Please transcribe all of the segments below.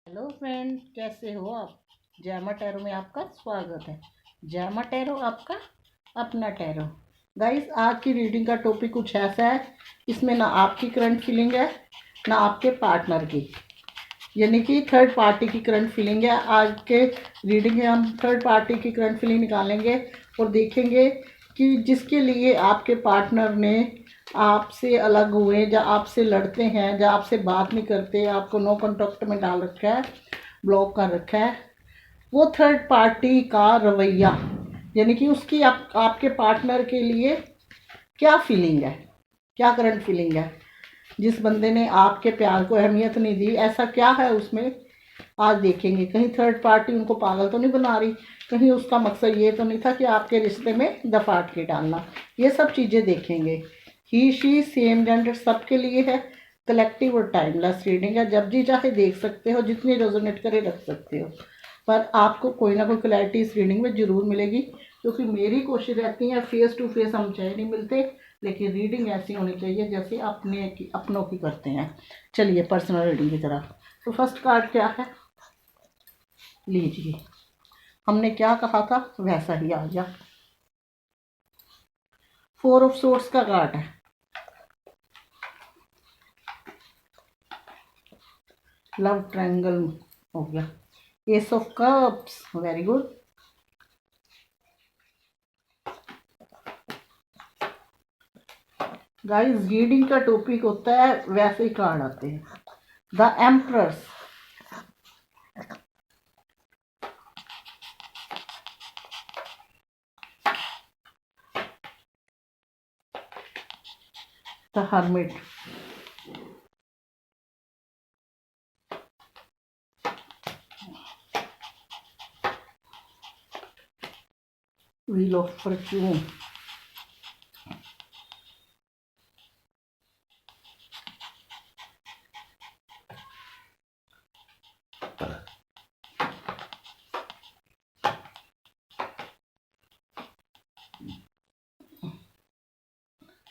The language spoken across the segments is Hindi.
हेलो फ्रेंड, कैसे हो आप। जैमा टैरो में आपका स्वागत है। जैमा टैरो आपका अपना टैरो। गाइस, आज की रीडिंग का टॉपिक कुछ ऐसा है, इसमें ना आपकी करंट फीलिंग है ना आपके पार्टनर की, यानी कि थर्ड पार्टी की करंट फीलिंग है। आज के रीडिंग में हम थर्ड पार्टी की करंट फीलिंग निकालेंगे और देखेंगे कि जिसके लिए आपके पार्टनर ने आपसे अलग हुए, या आपसे लड़ते हैं, या आपसे बात नहीं करते, आपको नो कॉन्टैक्ट में डाल रखा है, ब्लॉक कर रखा है, वो थर्ड पार्टी का रवैया, यानी कि उसकी आपके पार्टनर के लिए क्या फीलिंग है, क्या करंट फीलिंग है। जिस बंदे ने आपके प्यार को अहमियत नहीं दी, ऐसा क्या है उसमें, आज देखेंगे। कहीं थर्ड पार्टी उनको पागल तो नहीं बना रही, कहीं उसका मकसद ये तो नहीं था कि आपके रिश्ते में दफाट के डालना। ये सब चीज़ें देखेंगे। ही शी सेम जेंडर सबके लिए है। कलेक्टिव और टाइमलेस रीडिंग है, जब जी चाहे देख सकते हो, जितनी रेजोनेट करे रख सकते हो, पर आपको कोई ना कोई क्लैरिटी इस रीडिंग में ज़रूर मिलेगी, क्योंकि मेरी कोशिश रहती है फेस टू फेस हम चाहे नहीं मिलते, लेकिन रीडिंग ऐसी होनी चाहिए जैसे अपनों की करते हैं। चलिए पर्सनल रीडिंग की तरफ। तो फर्स्ट कार्ड क्या है, लीजिए। हमने क्या कहा था वैसा ही आ गया। 4 ऑफ सोर्ड्स का कार्ड है। लव ट्रायंगल हो गया। Ace of cups, very good. Guys, reading का टॉपिक होता है वैसे ही कार्ड आते हैं। The empress, the hermit, wheel of fortune,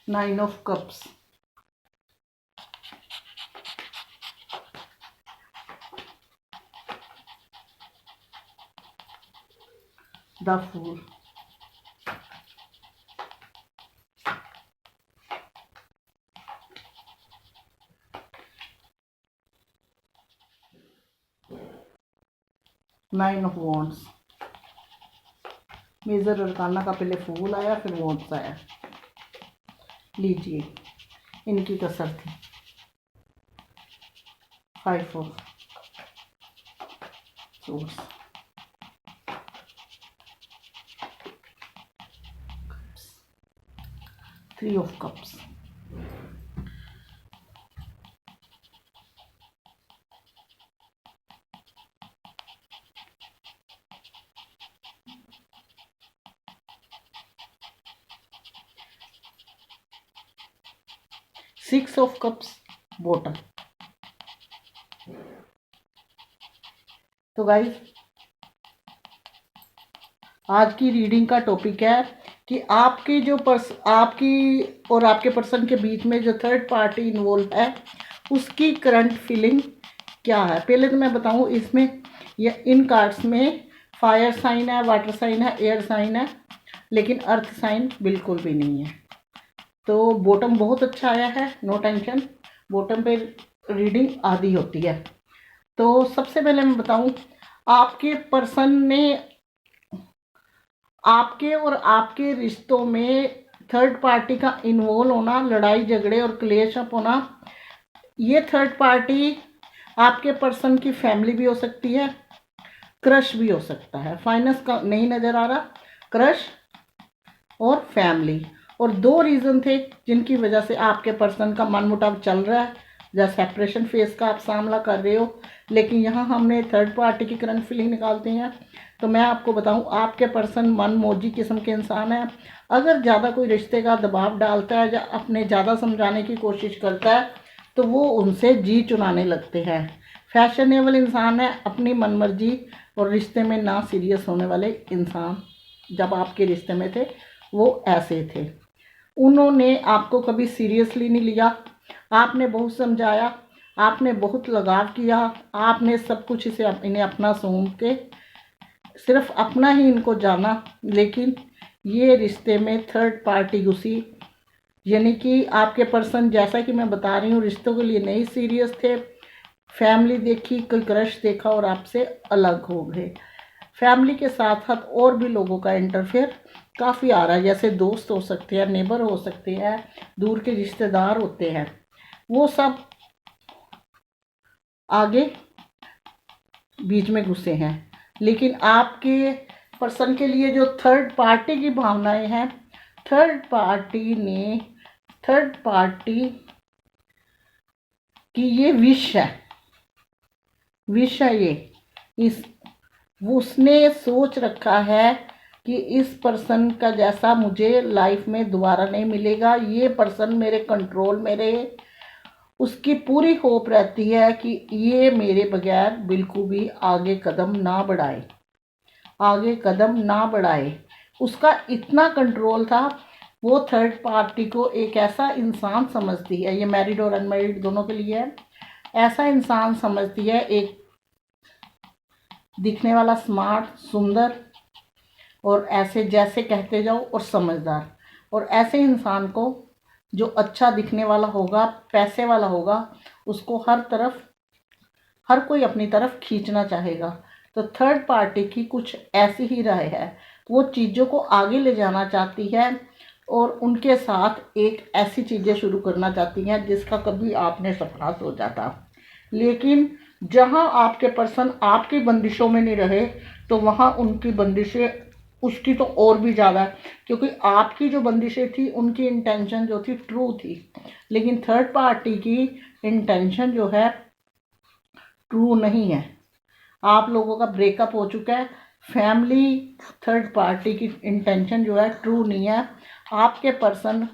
9 of cups, the fool, nine of wands. Major arcana का पहले फूल आया, फिर वॉन्ड्स आया। लीजिए, इनकी कसर थी। 5 of swords, 3 of cups, 6 of cups, bottom. तो गाइस, आज की रीडिंग का टॉपिक है कि आपके जो आपकी और आपके पर्सन के बीच में जो थर्ड पार्टी इन्वॉल्व है, उसकी करंट फीलिंग क्या है। पहले तो मैं बताऊं, इसमें ये इन कार्ड्स में फायर साइन है, वाटर साइन है, एयर साइन है, लेकिन अर्थ साइन बिल्कुल भी नहीं है। तो बॉटम बहुत अच्छा आया है, नो टेंशन। बॉटम पे रीडिंग आधी होती है। तो सबसे पहले मैं बताऊं, आपके पर्सन ने आपके और आपके रिश्तों में थर्ड पार्टी का इन्वॉल्व होना, लड़ाई झगड़े और क्लेश अप होना, ये थर्ड पार्टी आपके पर्सन की फैमिली भी हो सकती है, क्रश भी हो सकता है। फाइनेंस का नहीं नज़र आ रहा, क्रश और फैमिली। और 2 रीज़न थे जिनकी वजह से आपके पर्सन का मन मुटाव चल रहा है, या सेपरेशन फेस का आप सामना कर रहे हो। लेकिन यहाँ हमने थर्ड पार्टी की करंट फीलिंग निकालते हैं। तो मैं आपको बताऊं, आपके पर्सन मन मौजी किस्म के इंसान है। अगर ज़्यादा कोई रिश्ते का दबाव डालता है या अपने ज़्यादा समझाने की कोशिश करता है, तो वो उनसे जी चुनाने लगते हैं। फैशनेबल इंसान है, अपनी मनमर्जी और रिश्ते में ना सीरियस होने वाले इंसान जब आपके रिश्ते में थे वो ऐसे थे। उन्होंने आपको कभी सीरियसली नहीं लिया, आपने बहुत समझाया, आपने बहुत लगाव किया, आपने सब कुछ इन्हें अपना सौंप के सिर्फ अपना ही इनको जाना, लेकिन ये रिश्ते में थर्ड पार्टी घुसी। यानी कि आपके पर्सन, जैसा कि मैं बता रही हूँ, रिश्तों के लिए नहीं सीरियस थे। फैमिली देखी, कोई क्रश देखा और आपसे अलग हो गए। फैमिली के साथ साथ और भी लोगों का इंटरफेयर काफ़ी आ रहा है, जैसे दोस्त हो सकते हैं, नेबर हो सकते हैं, दूर के रिश्तेदार होते हैं, वो सब आगे बीच में घुसे हैं। लेकिन आपके पर्सन के लिए जो थर्ड पार्टी की भावनाएं हैं, थर्ड पार्टी की ये विश है, ये इस उसने सोच रखा है कि इस पर्सन का जैसा मुझे लाइफ में दोबारा नहीं मिलेगा, ये पर्सन मेरे कंट्रोल में रहे। उसकी पूरी होप रहती है कि ये मेरे बगैर बिल्कुल भी आगे कदम ना बढ़ाए। उसका इतना कंट्रोल था। वो थर्ड पार्टी को एक ऐसा इंसान समझती है, ये मैरिड और अनमैरिड दोनों के लिए है, ऐसा इंसान समझती है, एक दिखने वाला स्मार्ट, सुंदर और ऐसे जैसे कहते जाओ और समझदार। और ऐसे इंसान को जो अच्छा दिखने वाला होगा, पैसे वाला होगा, उसको हर कोई अपनी तरफ खींचना चाहेगा। तो थर्ड पार्टी की कुछ ऐसी ही राय है। वो चीज़ों को आगे ले जाना चाहती है और उनके साथ एक ऐसी चीज़ें शुरू करना चाहती हैं जिसका कभी आपने सपना सोचा था। लेकिन जहां आपके पर्सन आपकी बंदिशों में नहीं रहे, तो वहां उनकी बंदिशें उसकी तो और भी ज़्यादा है, क्योंकि आपकी जो बंदिशें थी, उनकी इंटेंशन जो थी ट्रू थी, लेकिन थर्ड पार्टी की इंटेंशन जो है ट्रू नहीं है। आप लोगों का ब्रेकअप हो चुका है। फैमिली थर्ड पार्टी की इंटेंशन जो है ट्रू नहीं है। आपके पर्सन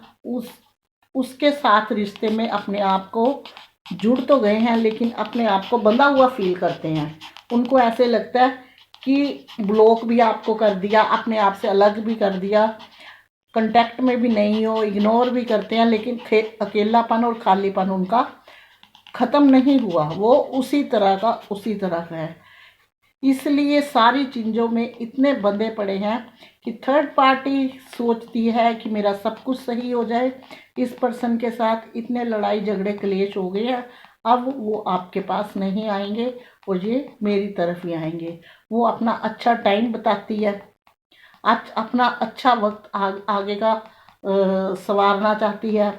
उसके साथ रिश्ते में अपने आप को जुड़ तो गए हैं, लेकिन अपने आप को बंधा हुआ फील करते हैं। उनको ऐसे लगता है कि ब्लॉक भी आपको कर दिया, अपने आप से अलग भी कर दिया, कांटेक्ट में भी नहीं हो, इग्नोर भी करते हैं, लेकिन अकेलापन और खालीपन उनका ख़त्म नहीं हुआ। वो उसी तरह का है। इसलिए सारी चीज़ों में इतने बंधे पड़े हैं कि थर्ड पार्टी सोचती है कि मेरा सब कुछ सही हो जाए। इस पर्सन के साथ इतने लड़ाई झगड़े क्लेश हो गए हैं, अब वो आपके पास नहीं आएंगे और ये मेरी तरफ ही आएंगे। वो अपना अच्छा टाइम बताती है, अपना अच्छा वक्त आगे का संवारना चाहती है।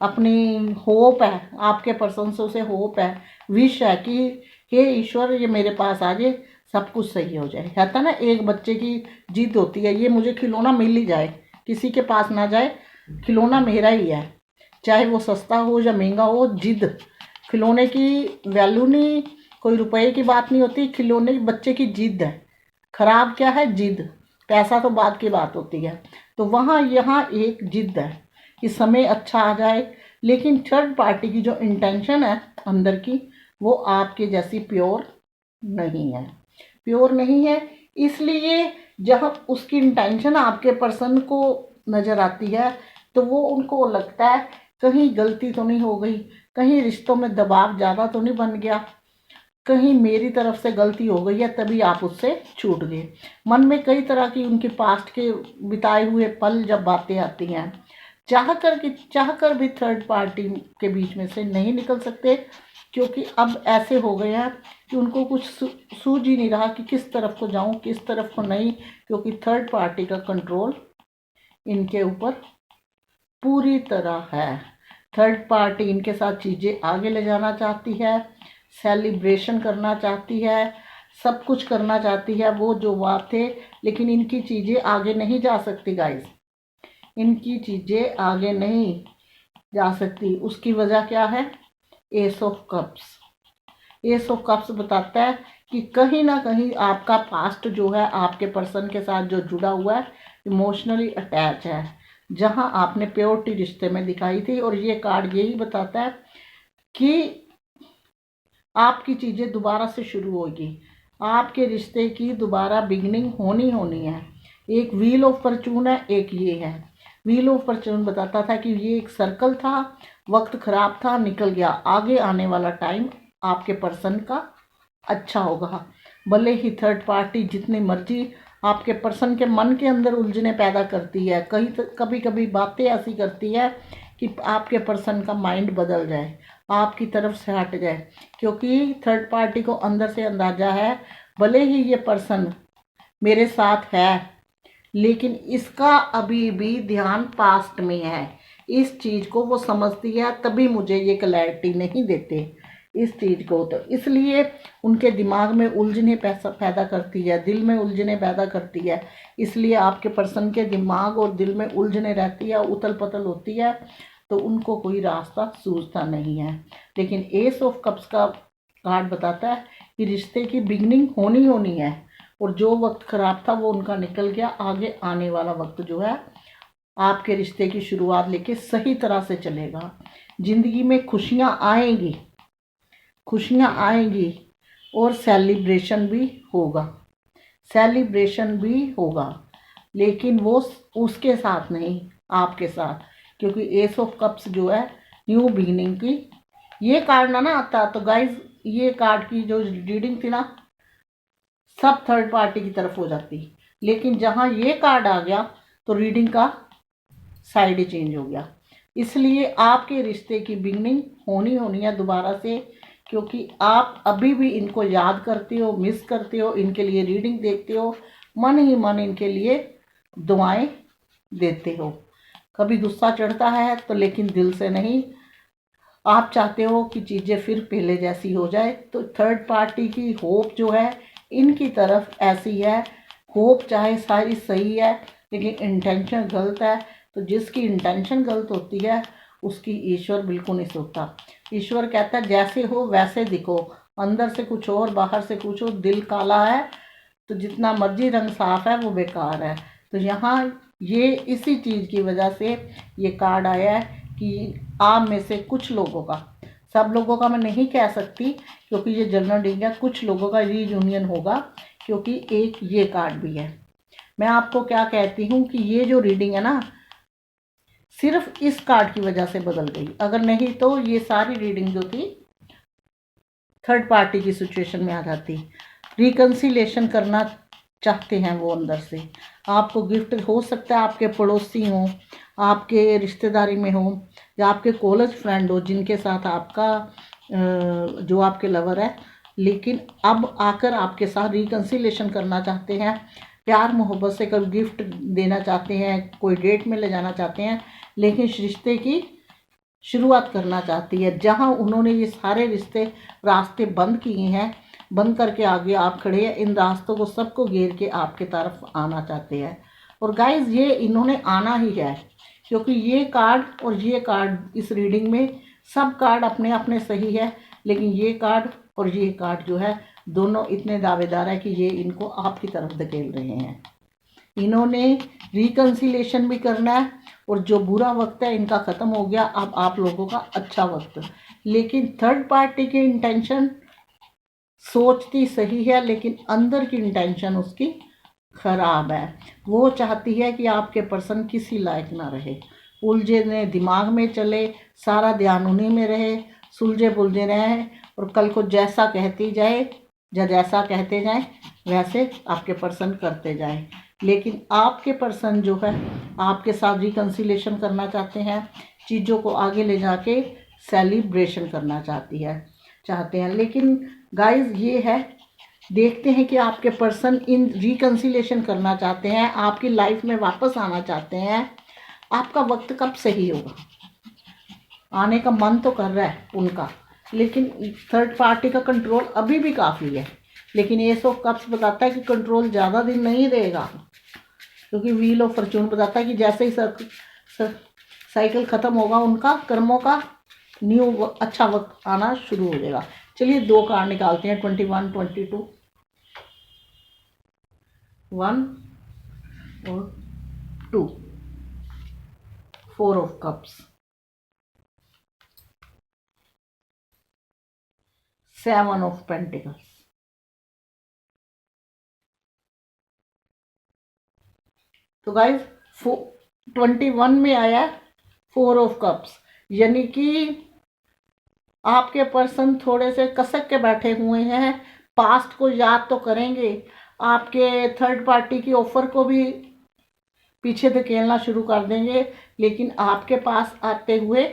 अपनी होप है, आपके पर्सन से उसे होप है, विश है कि हे ईश्वर, ये मेरे पास आ जाए, सब कुछ सही हो जाए। कहता ना, एक बच्चे की जिद होती है, ये मुझे खिलौना मिल ही जाए, किसी के पास ना जाए, खिलौना मेरा ही है, चाहे वो सस्ता हो या महंगा हो। जिद, खिलौने की वैल्यू नहीं, कोई रुपए की बात नहीं होती, खिलौने बच्चे की जिद है। खराब क्या है? जिद। पैसा तो बाद की बात होती है। तो वहाँ यहाँ एक जिद है कि समय अच्छा आ जाए, लेकिन थर्ड पार्टी की जो इंटेंशन है अंदर की, वो आपके जैसी प्योर नहीं है। इसलिए जहाँ उसकी इंटेंशन आपके पर्सन को नज़र आती है, तो वो उनको लगता है कहीं गलती तो नहीं हो गई, कहीं रिश्तों में दबाव ज़्यादा तो नहीं बन गया, कहीं मेरी तरफ से गलती हो गई है, तभी आप उससे छूट गए। मन में कई तरह की उनके पास्ट के बिताए हुए पल जब बातें आती हैं, चाह कर भी थर्ड पार्टी के बीच में से नहीं निकल सकते, क्योंकि अब ऐसे हो गए हैं कि उनको कुछ सूझ ही नहीं रहा कि किस तरफ को जाऊं, किस तरफ को नहीं, क्योंकि थर्ड पार्टी का कंट्रोल इनके ऊपर पूरी तरह है। थर्ड पार्टी इनके साथ चीज़ें आगे ले जाना चाहती है, सेलिब्रेशन करना चाहती है, सब कुछ करना चाहती है, वो जो बात थे, लेकिन इनकी चीज़ें आगे नहीं जा सकती गाइस, इनकी चीज़ें आगे नहीं जा सकती। उसकी वजह क्या है? एस ऑफ कप्स बताता है कि कहीं ना कहीं आपका पास्ट जो है, आपके पर्सन के साथ जो जुड़ा हुआ है, इमोशनली अटैच है, जहां आपने प्योरिटी रिश्ते में दिखाई थी। और ये कार्ड यही बताता है कि आपकी चीज़ें दोबारा से शुरू होगी, आपके रिश्ते की दोबारा बिगनिंग होनी है। एक व्हील ऑफ फॉर्चून है, एक ये है। व्हील ऑफ फॉर्च्यून बताता था कि ये एक सर्कल था, वक्त खराब था, निकल गया, आगे आने वाला टाइम आपके पर्सन का अच्छा होगा। भले ही थर्ड पार्टी जितनी मर्जी आपके पर्सन के मन के अंदर उलझने पैदा करती है, कभी कभी बातें ऐसी करती है कि आपके पर्सन का माइंड बदल जाए, आपकी तरफ से हट जाए, क्योंकि थर्ड पार्टी को अंदर से अंदाजा है भले ही ये पर्सन मेरे साथ है लेकिन इसका अभी भी ध्यान पास्ट में है, इस चीज़ को वो समझती है, तभी मुझे ये क्लैरिटी नहीं देते इस चीज़ को। तो इसलिए उनके दिमाग में उलझने पैदा करती है, दिल में उलझने पैदा करती है, इसलिए आपके पर्सन के दिमाग और दिल में उलझने रहती है, उथल पुथल होती है, तो उनको कोई रास्ता सूझता नहीं है। लेकिन एस ऑफ कप्स का कार्ड बताता है कि रिश्ते की बिगनिंग होनी है, और जो वक्त खराब था वो उनका निकल गया, आगे आने वाला वक्त जो है आपके रिश्ते की शुरुआत लेके सही तरह से चलेगा। जिंदगी में खुशियाँ आएंगी और सेलिब्रेशन भी होगा, लेकिन वो उसके साथ नहीं, आपके साथ, क्योंकि एस ऑफ कप्स जो है न्यू बिगिनिंग की ये कार्ड ना आता। तो गाइज ये कार्ड की जो रीडिंग थी ना सब थर्ड पार्टी की तरफ हो जाती, लेकिन जहाँ ये कार्ड आ गया तो रीडिंग का साइड ही चेंज हो गया। इसलिए आपके रिश्ते की बिगनिंग होनी है दोबारा से, क्योंकि आप अभी भी इनको याद करते हो, मिस करते हो, इनके लिए रीडिंग देखते हो, मन ही मन इनके लिए दुआएं देते हो। कभी गुस्सा चढ़ता है तो लेकिन दिल से नहीं, आप चाहते हो कि चीज़ें फिर पहले जैसी हो जाए। तो थर्ड पार्टी की होप जो है इनकी तरफ ऐसी है, होप चाहे सारी सही है लेकिन इंटेंशन गलत है, तो जिसकी इंटेंशन गलत होती है उसकी ईश्वर बिल्कुल नहीं सोचता। ईश्वर कहता है जैसे हो वैसे दिखो, अंदर से कुछ और बाहर से कुछ और, दिल काला है तो जितना मर्जी रंग साफ है वो बेकार है। तो यहाँ ये इसी चीज़ की वजह से ये कार्ड आया है कि आप में से कुछ लोगों का, सब लोगों का मैं नहीं कह सकती क्योंकि ये जनरल रीडिंग है, कुछ लोगों का रीयूनियन होगा, क्योंकि एक ये कार्ड भी है। मैं आपको क्या कहती हूँ कि ये जो रीडिंग है ना सिर्फ इस कार्ड की वजह से बदल गई, अगर नहीं तो ये सारी रीडिंग जो थी थर्ड पार्टी की सिचुएशन में आ जाती। रिकन्सिलेशन करना चाहते हैं वो अंदर से, आपको गिफ्ट हो सकता है, आपके पड़ोसी हों, आपके रिश्तेदारी में हो, या आपके कॉलेज फ्रेंड हो जिनके साथ आपका जो आपके लवर है, लेकिन अब आकर आपके साथ रिकन्सिलेशन करना चाहते हैं, प्यार मोहब्बत से कभी गिफ्ट देना चाहते हैं, कोई डेट में ले जाना चाहते हैं, लेकिन रिश्ते की शुरुआत करना चाहती है। जहां उन्होंने ये सारे रिश्ते रास्ते बंद किए हैं, बंद करके आगे आप खड़े हैं, इन रास्तों को सबको घेर के आपके तरफ आना चाहते हैं। और गाइस ये इन्होंने आना ही है, क्योंकि ये कार्ड और ये कार्ड इस रीडिंग में सब कार्ड अपने अपने सही है, लेकिन ये कार्ड और ये कार्ड जो है दोनों इतने दावेदार है कि ये इनको आपकी तरफ धकेल रहे हैं। इन्होंने रिकन्सिलेशन भी करना है, और जो बुरा वक्त है इनका ख़त्म हो गया, अब आप लोगों का अच्छा वक्त। लेकिन थर्ड पार्टी की इंटेंशन सोचती सही है, लेकिन अंदर की इंटेंशन उसकी खराब है। वो चाहती है कि आपके पर्सन किसी लायक ना रहे, उलझे दिमाग में चले, सारा ध्यान उन्हीं में रहे, सुलझे बुलझे रहे, और कल को जैसा कहती जाए या जैसा कहते जाए वैसे आपके पर्सन करते जाए। लेकिन आपके पर्सन जो है आपके साथ रिकन्सिलेशन करना चाहते हैं, चीज़ों को आगे ले जाके सेलिब्रेशन करना चाहते हैं। लेकिन गाइस ये है, देखते हैं कि आपके पर्सन इन रिकन्सिलेशन करना चाहते हैं, आपकी लाइफ में वापस आना चाहते हैं, आपका वक्त कब सही होगा। आने का मन तो कर रहा है उनका, लेकिन थर्ड पार्टी का कंट्रोल अभी भी काफ़ी है, लेकिन एस ऑफ कप्स बताता है कि कंट्रोल ज़्यादा दिन नहीं रहेगा, क्योंकि व्हील ऑफ फॉर्च्यून बताता है कि जैसे ही साइकिल ख़त्म होगा उनका कर्मों का न्यू अच्छा वक्त आना शुरू हो जाएगा। चलिए दो कार्ड निकालते हैं, 21, 22, 1 और 2, 4 ऑफ कप्स, 7 ऑफ पेंटिकल्स। तो गाइज 21 में आया 4 ऑफ कप्स, यानी कि आपके पर्सन थोड़े से कसक के बैठे हुए हैं। पास्ट को याद तो करेंगे, आपके थर्ड पार्टी की ऑफर को भी पीछे धकेलना शुरू कर देंगे, लेकिन आपके पास आते हुए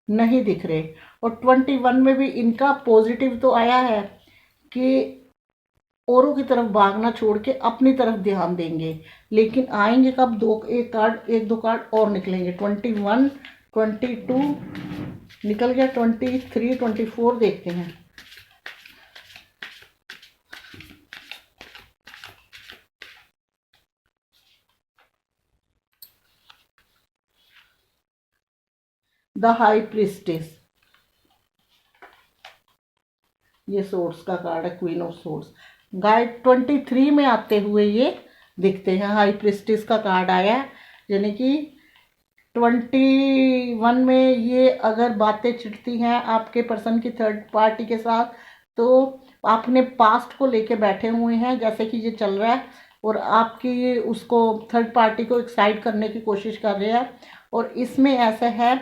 नहीं दिख रहे। और 21 में भी इनका पॉजिटिव तो आया है कि औरों की तरफ भागना छोड़ के अपनी तरफ ध्यान देंगे, लेकिन आएंगे कब? एक दो कार्ड और निकलेंगे। 21, 22 निकल गया, 23, 24 देखते हैं। द हाई प्रिस्टेस, ये सोर्स का कार्ड है, क्वीन ऑफ सोर्स। गाइड 23 में आते हुए ये दिखते हैं। हाई प्रिस्टेस का कार्ड आया है, यानी कि 21 में ये अगर बातें छिड़ती हैं आपके पर्सन की थर्ड पार्टी के साथ, तो आपने पास्ट को लेके बैठे हुए हैं जैसे कि ये चल रहा है, और आपकी उसको थर्ड पार्टी को एक्साइट करने की कोशिश कर रहे हैं। और इसमें ऐसा है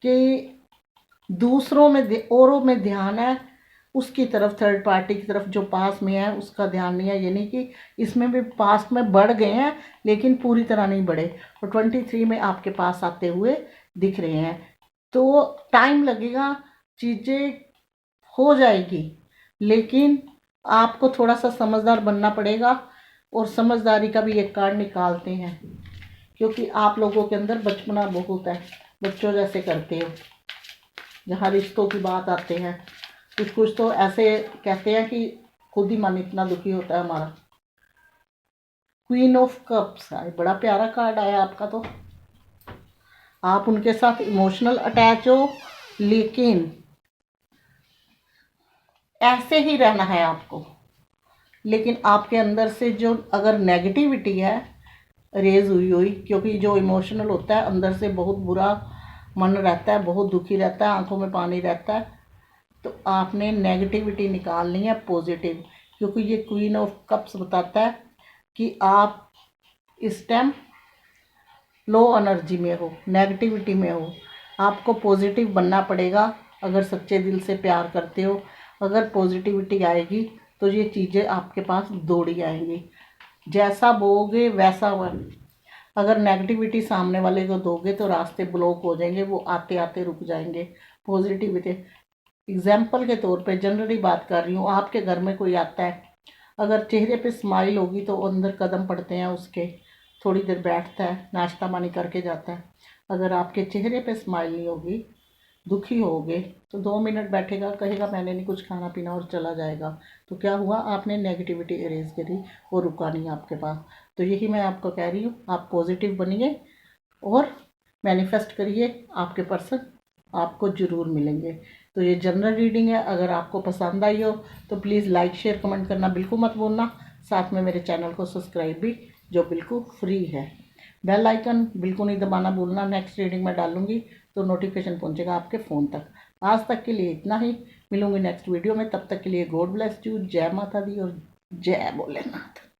कि दूसरों में औरों में ध्यान है, उसकी तरफ थर्ड पार्टी की तरफ जो पास में है उसका ध्यान नहीं है, यानी कि इसमें भी पास्ट में बढ़ गए हैं लेकिन पूरी तरह नहीं बढ़े। और 23 में आपके पास आते हुए दिख रहे हैं, तो टाइम लगेगा, चीज़ें हो जाएगी, लेकिन आपको थोड़ा सा समझदार बनना पड़ेगा। और समझदारी का भी एक कार्ड निकालते हैं, क्योंकि आप लोगों के अंदर बचपना बहुत है, बच्चों जैसे करते हो। जहाँ रिश्तों की बात आते हैं, कुछ कुछ तो ऐसे कहते हैं कि खुद ही मन इतना दुखी होता है हमारा। क्वीन ऑफ कप्स आए, बड़ा प्यारा कार्ड आया आपका। तो आप उनके साथ इमोशनल अटैच हो, लेकिन ऐसे ही रहना है आपको। लेकिन आपके अंदर से जो अगर नेगेटिविटी है रेज हुई, क्योंकि जो इमोशनल होता है अंदर से बहुत बुरा मन रहता है, बहुत दुखी रहता है, आंखों में पानी रहता है, तो आपने नेगेटिविटी निकालनी है पॉजिटिव। क्योंकि ये क्वीन ऑफ कप्स बताता है कि आप इस टाइम लो एनर्जी में हो, नेगेटिविटी में हो। आपको पॉजिटिव बनना पड़ेगा। अगर सच्चे दिल से प्यार करते हो, अगर पॉजिटिविटी आएगी तो ये चीज़ें आपके पास दौड़ी आएंगी। जैसा बोओगे वैसा बन। अगर नेगेटिविटी सामने वाले को दोगे तो रास्ते ब्लॉक हो जाएंगे, वो आते आते रुक जाएंगे। पॉजिटिविटी, एग्जाम्पल के तौर पे जनरली बात कर रही हूँ, आपके घर में कोई आता है, अगर चेहरे पे स्माइल होगी तो अंदर कदम पड़ते हैं उसके, थोड़ी देर बैठता है, नाश्ता पानी करके जाता है। अगर आपके चेहरे पे स्माइल नहीं होगी, दुखी होगे, तो 2 मिनट बैठेगा, कहेगा मैंने नहीं कुछ खाना पीना और चला जाएगा। तो क्या हुआ? आपने नेगेटिविटी इरेज करी, वो रुका नहीं आपके पास। तो यही मैं आपको कह रही हूँ, आप पॉजिटिव बनिए और मैनिफेस्ट करिए, आपके पर्सन आपको ज़रूर मिलेंगे। तो ये जनरल रीडिंग है। अगर आपको पसंद आई हो तो प्लीज़ लाइक शेयर कमेंट करना बिल्कुल मत भूलना। साथ में मेरे चैनल को सब्सक्राइब भी, जो बिल्कुल फ्री है। बेल आइकन बिल्कुल नहीं दबाना भूलना। नेक्स्ट रीडिंग में डालूंगी तो नोटिफिकेशन पहुंचेगा आपके फ़ोन तक। आज तक के लिए इतना ही, मिलूंगी नेक्स्ट वीडियो में। तब तक के लिए गॉड ब्लेस यू। जय माता दी और जय भोलेनाथ।